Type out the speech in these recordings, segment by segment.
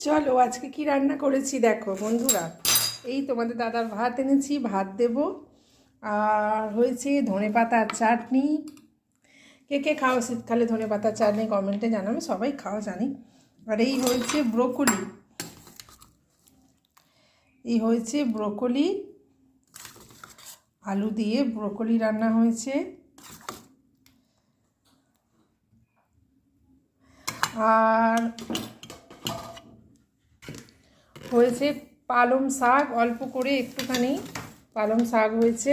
চলো আজকে কি রান্না করেছি দেখো বন্ধুরা। এই তোমাদের দাদার ভাত এনেছি, ভাত দেব। আর হয়েছে ধনেপাতার চাটনি। কে কে খাও শীতকালে ধনেপাতার চাটনি কমেন্টে জানাবে, সবাই খাওয়া জানি। আর এই হয়েছে ব্রোকলি, আলু দিয়ে ব্রোকলি রান্না হয়েছে। আর হয়েছে পালং শাক, অল্প করে একটুখানি পালং শাক হয়েছে,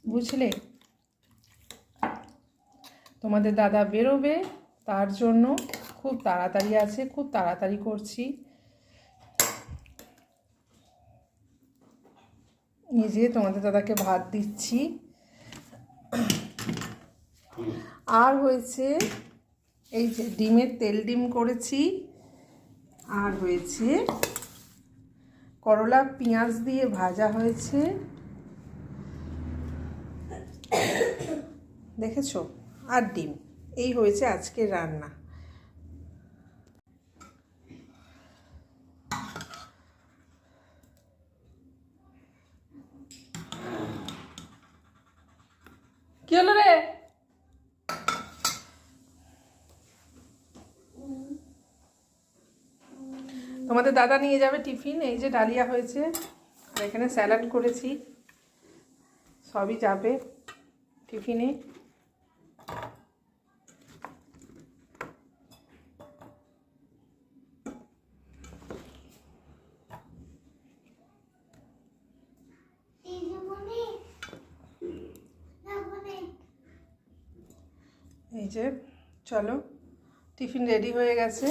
বুঝলে। তোমাদের দাদা বেরোবে, তার জন্য খুব তাড়াতাড়ি আছে, খুব তাড়াতাড়ি করছি। নিজে তোমাদের দাদাকে ভাত দিচ্ছি। আর হয়েছে এই যে ডিমের তেল ডিম করেছি। আর হয়েছে করলা পেঁয়াজ দিয়ে ভাজা হয়েছে, দেখেছো। আর ডিম, এই হয়েছে আজকের রান্না। কি হলো রে? তোমাদের দাদা নিয়ে যাবে টিফিন। এই যে ডালিয়া হয়েছে, আর এখানে স্যালাড করেছি, সবই যাবে টিফিনে। এই যে চলো, টিফিন রেডি হয়ে গেছে।